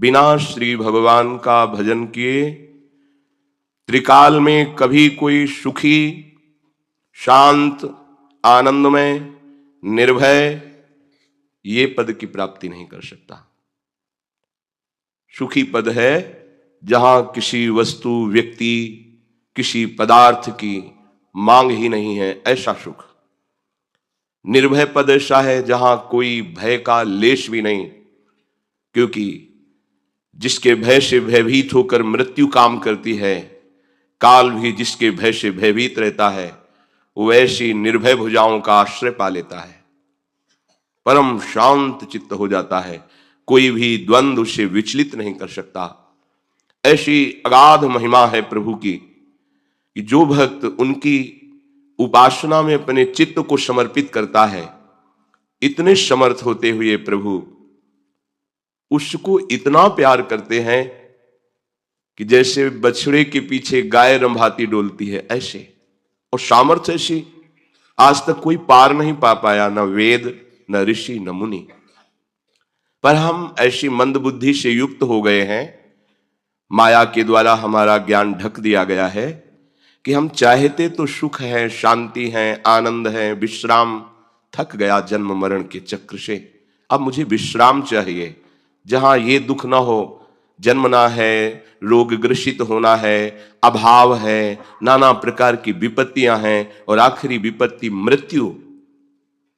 बिना श्री भगवान का भजन किए त्रिकाल में कभी कोई सुखी, शांत, आनंदमय, निर्भय ये पद की प्राप्ति नहीं कर सकता। सुखी पद है जहां किसी वस्तु, व्यक्ति, किसी पदार्थ की मांग ही नहीं है, ऐसा सुख। निर्भय पद ऐसा है जहां कोई भय का लेश भी नहीं, क्योंकि जिसके भय से भयभीत होकर मृत्यु काम करती है, काल भी जिसके भय से भयभीत रहता है, वो ऐसी निर्भय भुजाओं का आश्रय पा लेता है, परम शांत चित्त हो जाता है, कोई भी द्वंद उसे विचलित नहीं कर सकता। ऐसी अगाध महिमा है प्रभु की कि जो भक्त उनकी उपासना में अपने चित्त को समर्पित करता है, इतने समर्थ होते हुए प्रभु उसको इतना प्यार करते हैं कि जैसे बछड़े के पीछे गाय रंभाती डोलती है, ऐसे। और सामर्थ्य ऐसी आज तक कोई पार नहीं पा पाया, न वेद, न ऋषि, न मुनि। पर हम ऐसी मंद बुद्धि से युक्त हो गए हैं, माया के द्वारा हमारा ज्ञान ढक दिया गया है कि हम चाहते तो सुख है, शांति है, आनंद है, विश्राम। थक गया जन्म मरण के चक्र से, अब मुझे विश्राम चाहिए, जहां ये दुख ना हो। जन्मना है, रोग ग्रसित होना है, अभाव है, नाना प्रकार की विपत्तियां हैं, और आखिरी विपत्ति मृत्यु।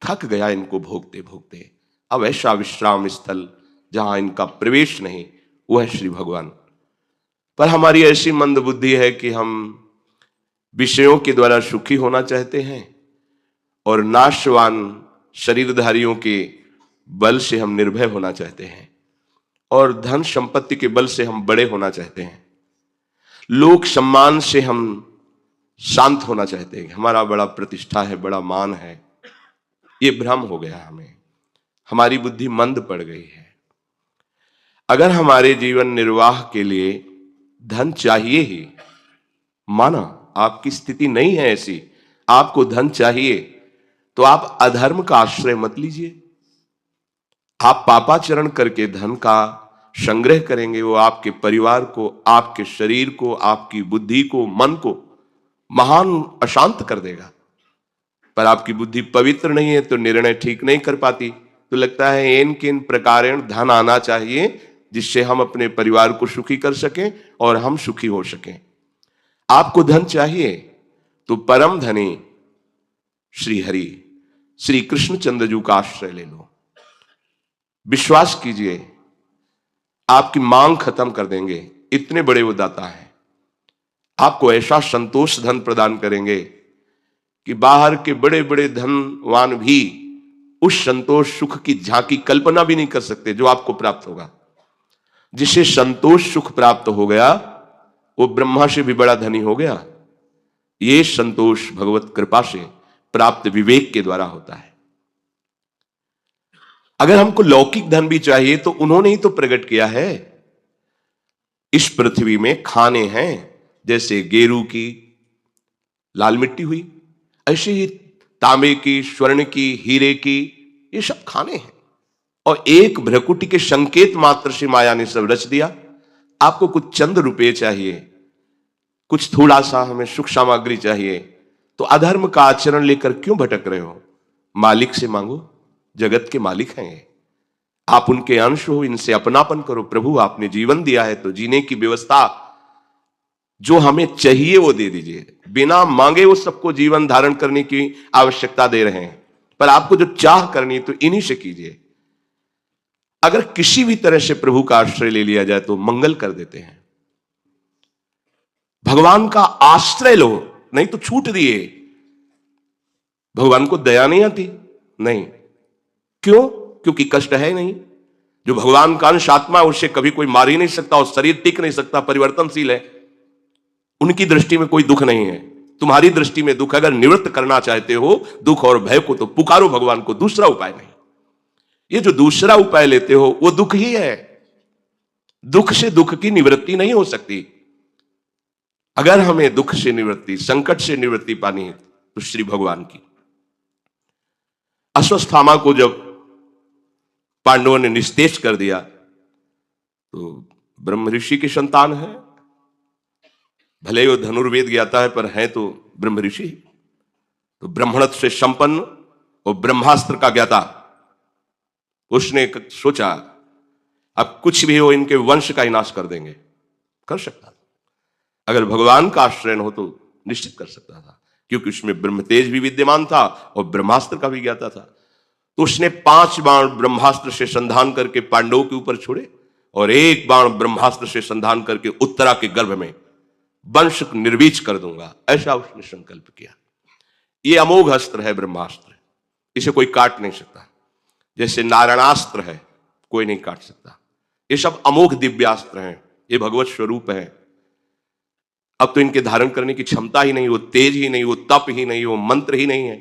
थक गया इनको भोगते भोगते। अब ऐसा विश्राम स्थल जहां इनका प्रवेश नहीं, वो है श्री भगवान। पर हमारी ऐसी मंद बुद्धि है कि हम विषयों के द्वारा सुखी होना चाहते हैं, और नाशवान शरीरधारियों के बल से हम निर्भय होना चाहते हैं, और धन संपत्ति के बल से हम बड़े होना चाहते हैं, लोक सम्मान से हम शांत होना चाहते हैं, हमारा बड़ा प्रतिष्ठा है, बड़ा मान है। ये भ्रम हो गया हमें, हमारी बुद्धि मंद पड़ गई है। अगर हमारे जीवन निर्वाह के लिए धन चाहिए ही, माना आपकी स्थिति नहीं है ऐसी, आपको धन चाहिए, तो आप अधर्म का आश्रय मत लीजिए। आप पापाचरण करके धन का संग्रह करेंगे, वो आपके परिवार को, आपके शरीर को, आपकी बुद्धि को, मन को महान अशांत कर देगा। पर आपकी बुद्धि पवित्र नहीं है तो निर्णय ठीक नहीं कर पाती, तो लगता है इन किन प्रकारेण धन आना चाहिए जिससे हम अपने परिवार को सुखी कर सकें और हम सुखी हो सकें। आपको धन चाहिए तो परम धनी श्री हरि, श्री कृष्णचंद्र जी का आश्रय ले लो। विश्वास कीजिए, आपकी मांग खत्म कर देंगे, इतने बड़े वो दाता है। आपको ऐसा संतोष धन प्रदान करेंगे कि बाहर के बड़े बड़े धनवान भी उस संतोष सुख की झांकी कल्पना भी नहीं कर सकते जो आपको प्राप्त होगा। जिसे संतोष सुख प्राप्त हो गया वो ब्रह्मा से भी बड़ा धनी हो गया। ये संतोष भगवत कृपा से प्राप्त विवेक के द्वारा होता है। अगर हमको लौकिक धन भी चाहिए तो उन्होंने ही तो प्रकट किया है। इस पृथ्वी में खाने हैं, जैसे गेरू की लाल मिट्टी हुई, ऐसे ही तांबे की, स्वर्ण की, हीरे की, ये सब खाने हैं। और एक भ्रकुटी के संकेत मात्र से माया ने सब रच दिया। आपको कुछ चंद रुपए चाहिए, कुछ थोड़ा सा हमें सुख सामग्री चाहिए, तो अधर्म का आचरण लेकर क्यों भटक रहे हो? मालिक से मांगो, जगत के मालिक हैं ये, आप उनके अंश हो, इनसे अपनापन करो। प्रभु आपने जीवन दिया है तो जीने की व्यवस्था जो हमें चाहिए वो दे दीजिए। बिना मांगे वो सबको जीवन धारण करने की आवश्यकता दे रहे हैं, पर आपको जो चाह करनी तो इन्हीं से कीजिए। अगर किसी भी तरह से प्रभु का आश्रय ले लिया जाए तो मंगल कर देते हैं। भगवान का आश्रय लो, नहीं तो छूट दिए। भगवान को दया नहीं आती? नहीं। क्यों? क्योंकि कष्ट है नहीं। जो भगवान का अंश आत्मा है उसे कभी कोई मार ही नहीं सकता, और शरीर टिक नहीं सकता, परिवर्तनशील है। उनकी दृष्टि में कोई दुख नहीं है। तुम्हारी दृष्टि में दुख, अगर निवृत्त करना चाहते हो दुख और भय को, तो पुकारो भगवान को, दूसरा उपाय नहीं। ये जो दूसरा उपाय लेते हो वो दुख ही है। दुख से दुख की निवृत्ति नहीं हो सकती। अगर हमें दुख से निवृत्ति, संकट से निवृत्ति पानी है तो श्री भगवान की। अश्वत्थामा को जब पांडवों ने निस्तेज कर दिया तो ब्रह्म ऋषि की संतान है, भले वो धनुर्वेद ज्ञाता है पर है तो ब्रह्म ऋषि। तो ब्राह्मणत्व से संपन्न और ब्रह्मास्त्र का ज्ञाता, उसने सोचा अब कुछ भी हो इनके वंश का ही नाश कर देंगे। कर सकता था, अगर भगवान का आश्रय हो तो निश्चित कर सकता था, क्योंकि उसमें ब्रह्म तेज भी विद्यमान था और ब्रह्मास्त्र का भी ज्ञाता था। तो उसने 5 बाण ब्रह्मास्त्र से संधान करके पांडवों के ऊपर छोड़े और 1 बाण ब्रह्मास्त्र से संधान करके उत्तरा के गर्भ में वंश निर्वीच कर दूंगा, ऐसा उसने संकल्प किया। ये अमोघ अस्त्र है ब्रह्मास्त्र, इसे कोई काट नहीं सकता। जैसे नारायणास्त्र है, कोई नहीं काट सकता। ये सब अमोघ दिव्यास्त्र हैं, ये भगवत स्वरूप है। अब तो इनके धारण करने की क्षमता ही नहीं, वो तेज ही नहीं, वो तप ही नहीं, वो मंत्र ही नहीं है।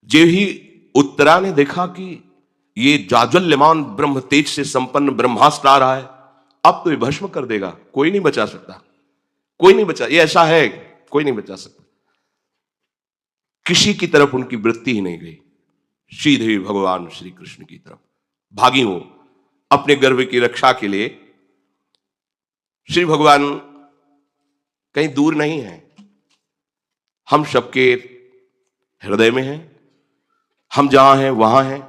जो ही उत्तरा ने देखा कि ये जाज्वल्यमान ब्रह्म तेज से संपन्न ब्रह्मास्त्र आ रहा है, अब तो ये भस्म कर देगा, कोई नहीं बचा सकता, कोई नहीं बचा, ये ऐसा है कोई नहीं बचा सकता। किसी की तरफ उनकी वृत्ति ही नहीं गई, सीधे भगवान श्री कृष्ण की तरफ भागी। वो अपने गर्भ की रक्षा के लिए श्री भगवान कहीं दूर नहीं है, हम सबके हृदय में हैं। हम जहां हैं वहां हैं,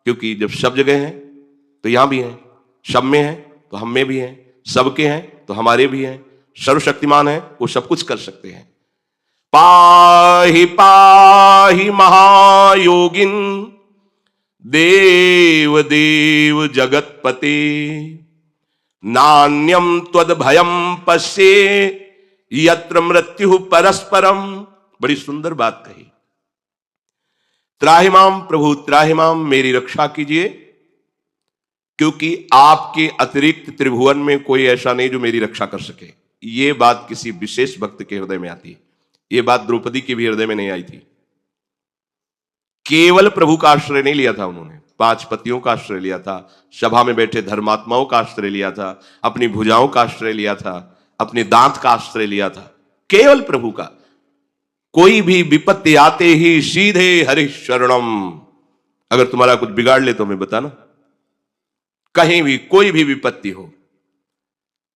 क्योंकि जब सब जगह हैं तो यहां भी हैं, सब में हैं तो हम में भी हैं, सबके हैं तो हमारे भी हैं। सर्वशक्तिमान है, वो सब कुछ कर सकते हैं। पाहि पाहि महायोगिन देव देव जगतपते नान्यम त्वद्भयम पश्ये यत्र मृत्यु परस्परम। बड़ी सुंदर बात कही। त्राहिमाम प्रभु त्राहिमाम, मेरी रक्षा कीजिए, क्योंकि आपके अतिरिक्त त्रिभुवन में कोई ऐसा नहीं जो मेरी रक्षा कर सके। ये बात किसी विशेष भक्त के हृदय में आती है, ये बात द्रौपदी के भी हृदय में नहीं आई थी। केवल प्रभु का आश्रय नहीं लिया था उन्होंने, 5 पतियों का आश्रय लिया था, सभा में बैठे धर्मात्माओं का आश्रय लिया था, अपनी भुजाओं का आश्रय लिया था, अपने दांत का आश्रय लिया था, केवल प्रभु का। कोई भी विपत्ति आते ही सीधे हरि शरणम। अगर तुम्हारा कुछ बिगाड़ ले तो हमें बताना, कहीं भी कोई भी विपत्ति हो,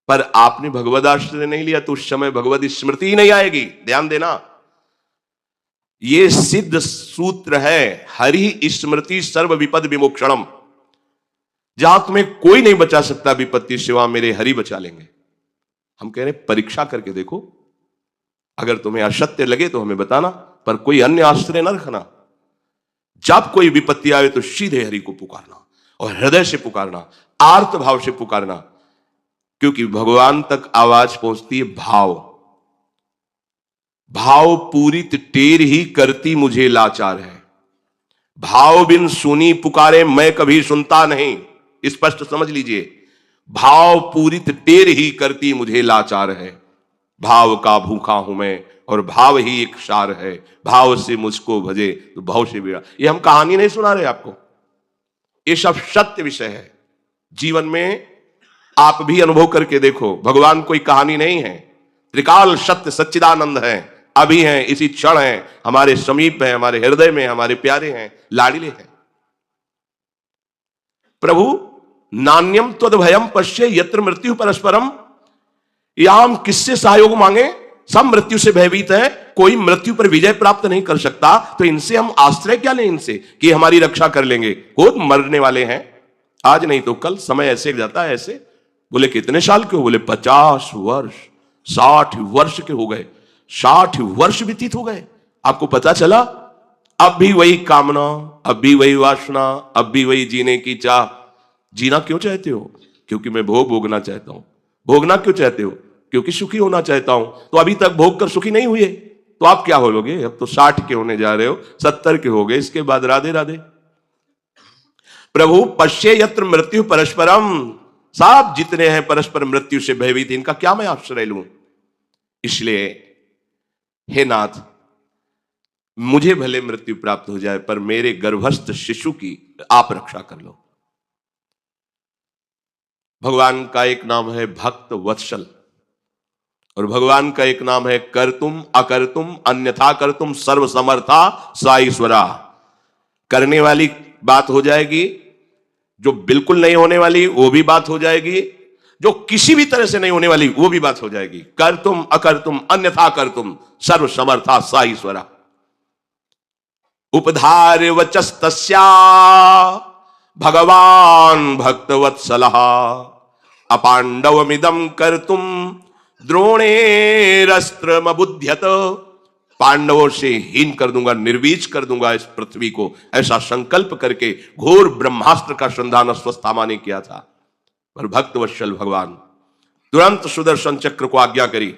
पर आपने भगवद आश्रय नहीं लिया तो उस समय भगवद स्मृति ही नहीं आएगी। ध्यान देना, ये सिद्ध सूत्र है, हरि स्मृति सर्व विपद विमोक्षणम। जहां तुम्हें कोई नहीं बचा सकता विपत्ति से, वहां मेरे हरि बचा लेंगे। हम कह रहे परीक्षा करके देखो, अगर तुम्हें असत्य लगे तो हमें बताना, पर कोई अन्य आश्रय न रखना। जब कोई विपत्ति आए तो सीधे हरि को पुकारना और हृदय से पुकारना, आर्त भाव से पुकारना, क्योंकि भगवान तक आवाज पहुंचती है भाव। भाव पूरित टेर ही करती मुझे लाचार है, भाव बिन सुनी पुकारे मैं कभी सुनता नहीं। स्पष्ट समझ लीजिए, भाव पूरित टेर ही करती मुझे लाचार है। भाव का भूखा हूं मैं और भाव ही एक सार है, भाव से मुझको भजे तो भाव से बिरा। ये हम कहानी नहीं सुना रहे आपको, ये सब सत्य विषय है। जीवन में आप भी अनुभव करके देखो, भगवान कोई कहानी नहीं है, त्रिकाल सत्य सच्चिदानंद है, अभी हैं, इसी क्षण हैं, हमारे समीप हैं, हमारे हृदय में, हमारे प्यारे हैं, लाडिले हैं। प्रभु नान्यम त्वद्भयम पश्ये यत्र मृत्यु परस्परम। यहां हम किससे सहयोग मांगे? सब मृत्यु से भयभीत है, कोई मृत्यु पर विजय प्राप्त नहीं कर सकता, तो इनसे हम आश्रय क्या लें इनसे कि हमारी रक्षा कर लेंगे। खुद मरने वाले हैं, आज नहीं तो कल, समय ऐसे जाता है ऐसे। बोले कितने साल के हो? बोले 50 वर्ष, 60 वर्ष के हो गए, 60 वर्ष व्यतीत हो गए। आपको पता चला अब भी वही कामना, अब भी वही वासना, अब भी वही जीने की चाह। जीना क्यों चाहते हो? क्योंकि मैं भोग भोगना चाहता हूं। भोगना क्यों चाहते हो? क्योंकि सुखी होना चाहता हूं। तो अभी तक भोग कर सुखी नहीं हुए, तो आप क्या होगे? अब तो 60 के होने जा रहे हो, 70 के हो गए, इसके बाद राधे राधे। प्रभु पश्ये यत्र मृत्यु परस्परम, सब जितने हैं परस्पर मृत्यु से भयभीत, इनका क्या मैं आश्रय लूं? इसलिए हे नाथ, मुझे भले मृत्यु प्राप्त हो जाए, पर मेरे गर्भस्थ शिशु की आप रक्षा कर लो। भगवान का एक नाम है भक्त वत्सल, और भगवान का एक नाम है कर्तुम अकर्तुम अन्यथा कर्तुम सर्वसमर्था सा ईश्वरा। करने वाली बात हो जाएगी, जो बिल्कुल नहीं होने वाली वो भी बात हो जाएगी, जो किसी भी तरह से नहीं होने वाली वो भी बात हो जाएगी। कर तुम अकर तुम अन्यथा कर तुम सर्व समर्था सा ईश्वरा। उपधार वचस्तस्या भगवान भक्तवत्सलः अपांडवमिदं कर तुम द्रोणेरस्त्रमबुध्यत। पांडवों से हीन कर दूंगा, निर्वीज कर दूंगा इस पृथ्वी को, ऐसा संकल्प करके घोर ब्रह्मास्त्र का संधान अश्वत्थामा ने किया था। पर भक्तवत्सल भगवान तुरंत सुदर्शन चक्र को आज्ञा करी,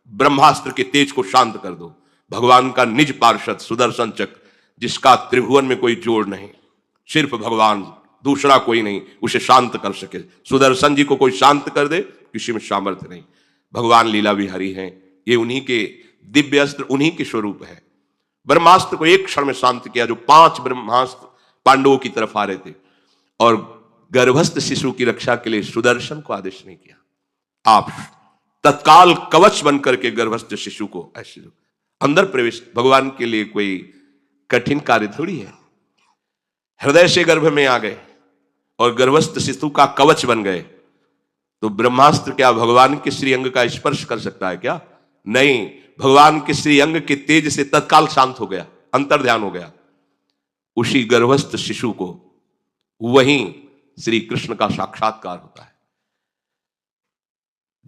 ब्रह्मास्त्र के तेज को शांत कर दो। भगवान का निज पार्षद सुदर्शन चक्र, जिसका त्रिभुवन में कोई जोड़ नहीं, सिर्फ भगवान, दूसरा कोई नहीं उसे शांत कर सके। सुदर्शन जी को कोई शांत कर दे, किसी में सामर्थ्य नहीं। भगवान लीला विहारी हैं, ये उन्हीं के दिव्य अस्त्र, उन्हीं के स्वरूप है। ब्रह्मास्त्र को एक क्षण में शांत किया, जो 5 ब्रह्मास्त्र पांडवों की तरफ आ रहे थे, और गर्भस्थ शिशु की रक्षा के लिए सुदर्शन को आदेश नहीं किया। आप तत्काल कवच बनकर के गर्भस्थ शिशु को ऐसे अंदर प्रवेश, भगवान के लिए कोई कठिन कार्य थोड़ी है। हृदय से गर्भ में आ गए और गर्भस्थ शिशु का कवच बन गए, तो ब्रह्मास्त्र क्या भगवान के श्री अंग का स्पर्श कर सकता है क्या? नहीं, भगवान के श्री अंग के तेज से तत्काल शांत हो गया, अंतर ध्यान हो गया। उसी गर्भस्थ शिशु को वहीं श्री कृष्ण का साक्षात्कार होता है।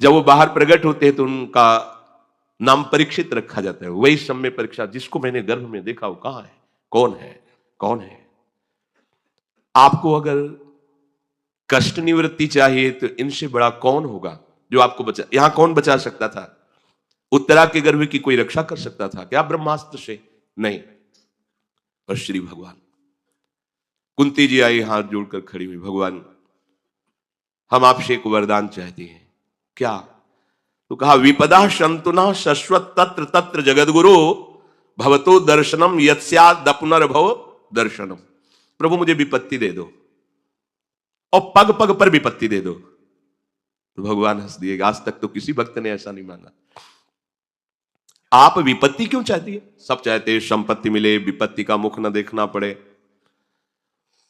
जब वो बाहर प्रकट होते हैं तो उनका नाम परीक्षित रखा जाता है। वही समय परीक्षा, जिसको मैंने गर्भ में देखा वो कहां है, कौन है, कौन है? आपको अगर कष्ट निवृत्ति चाहिए तो इनसे बड़ा कौन होगा जो आपको बचा? यहां कौन बचा सकता था? उत्तरा के गर्भ की कोई रक्षा कर सकता था क्या ब्रह्मास्त्र से? नहीं। पर श्री भगवान, कुंती जी आई हाथ जोड़कर खड़ी हुई, भगवान हम आपसे एक वरदान चाहते हैं। क्या? तो कहा विपदा शंतुना शश्वत तत्र तत्र जगदगुरु भवतो दर्शनम यत्स्याद पुनर्भव दर्शनम। प्रभु मुझे विपत्ति दे दो और पग पग पर विपत्ति दे दो। तो भगवान हंस दिएगा, आज तक तो किसी भक्त ने ऐसा नहीं मांगा। आप विपत्ति क्यों चाहती है? सब चाहते हैं संपत्ति मिले, विपत्ति का मुख न देखना पड़े।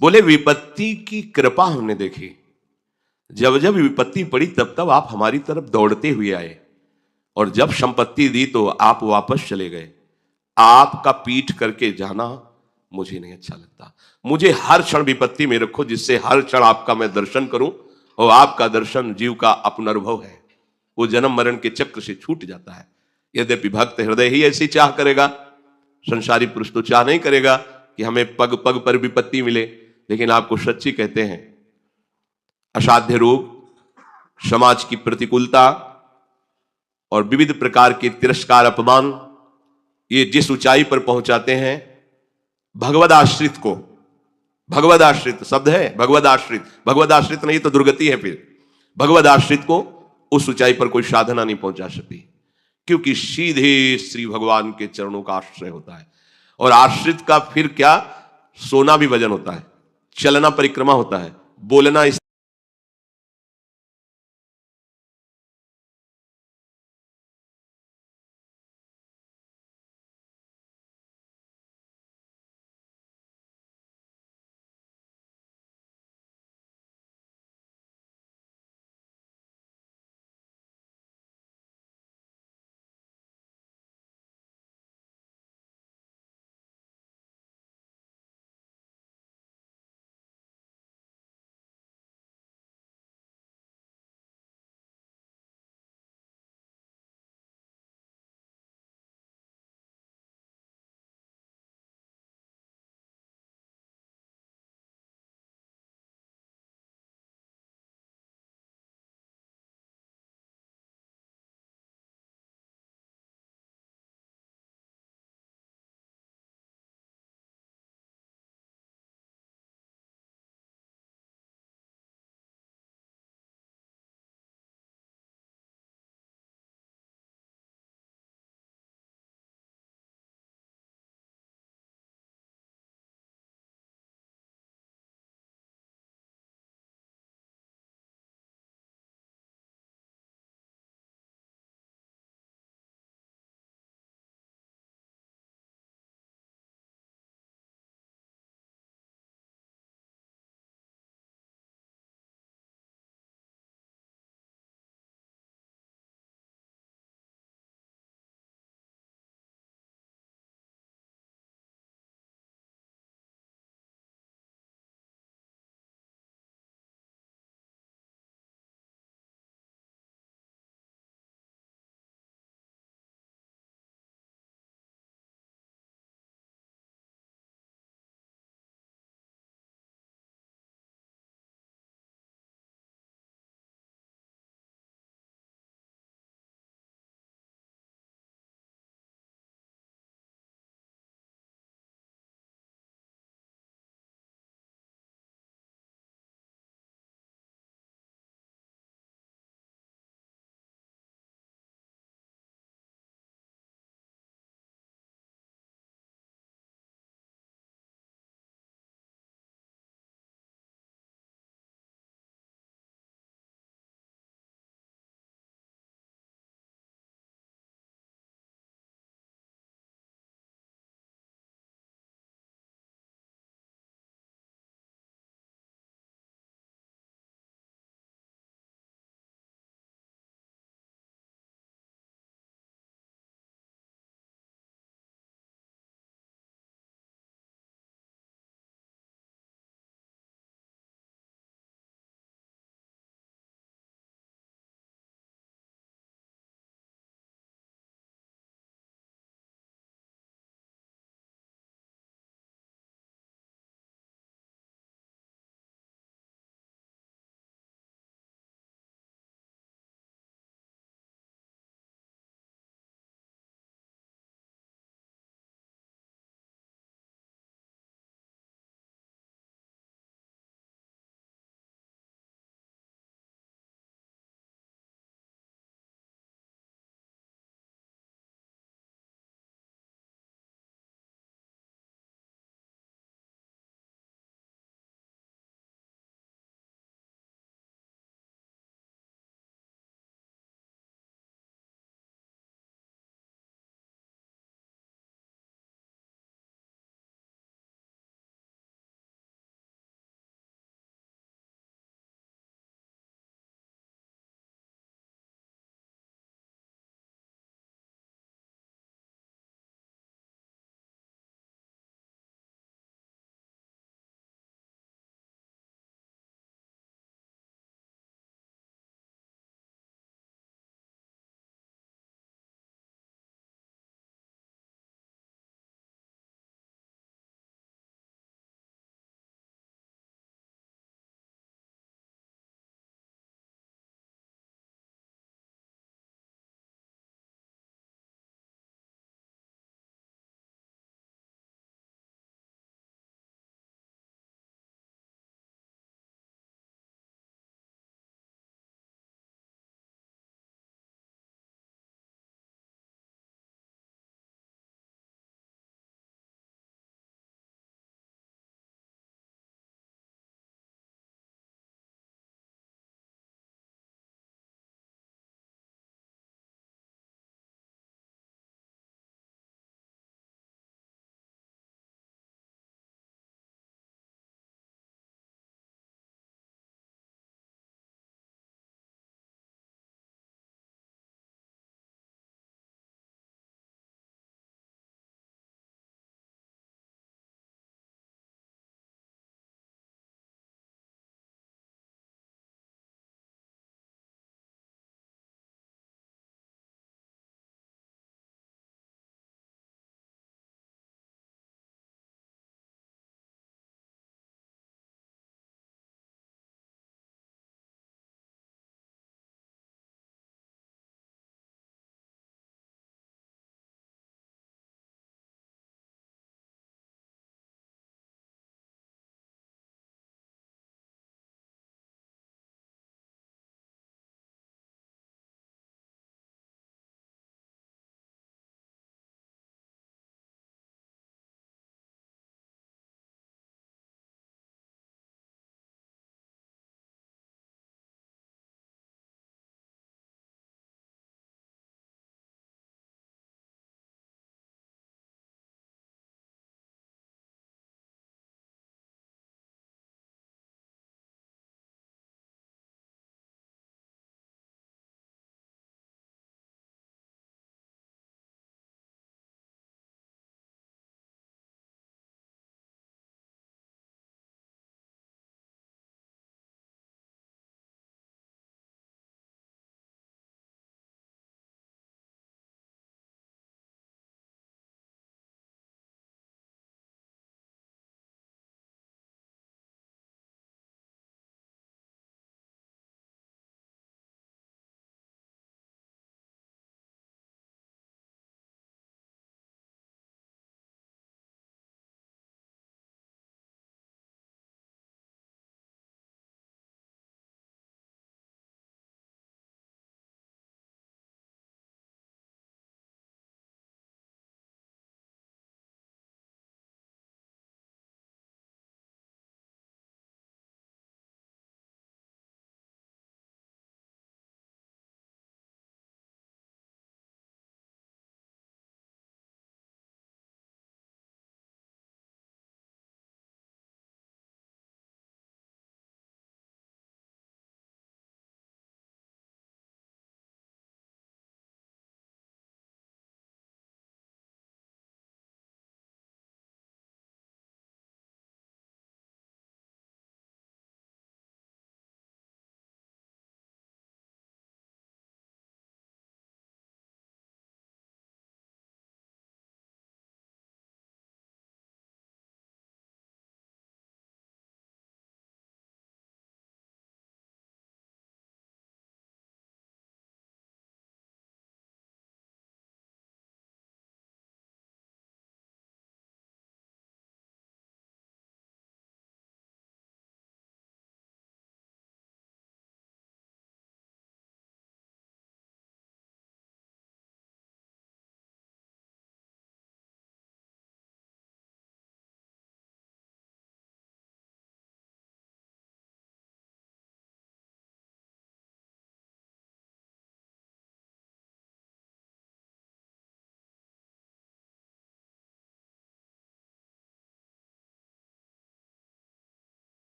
बोले विपत्ति की कृपा हमने देखी, जब जब विपत्ति पड़ी तब तब आप हमारी तरफ दौड़ते हुए आए, और जब संपत्ति दी तो आप वापस चले गए। आपका पीठ करके जाना मुझे नहीं अच्छा लगता। मुझे हर क्षण विपत्ति में रखो, जिससे हर क्षण आपका मैं दर्शन करूं, और आपका दर्शन जीव का पुनर्भव है, वो जन्म मरण के चक्र से छूट जाता है। यद्यपि भक्त हृदय ही ऐसी चाह करेगा, संसारी पुरुष तो चाह नहीं करेगा कि हमें पग पग पर विपत्ति मिले। लेकिन आपको सच्ची कहते हैं, असाध्य रोग, समाज की प्रतिकूलता और विविध प्रकार के तिरस्कार, अपमान, ये जिस ऊंचाई पर पहुंचाते हैं भगवद आश्रित को, भगवद आश्रित शब्द है, भगवद आश्रित, भगवद आश्रित नहीं तो दुर्गति है। फिर भगवद आश्रित को उस ऊंचाई पर कोई साधना नहीं पहुंचा सकती, क्योंकि सीधे श्री भगवान के चरणों का आश्रय होता है। और आश्रित का फिर क्या, सोना भी वजन होता है, चलना परिक्रमा होता है, बोलना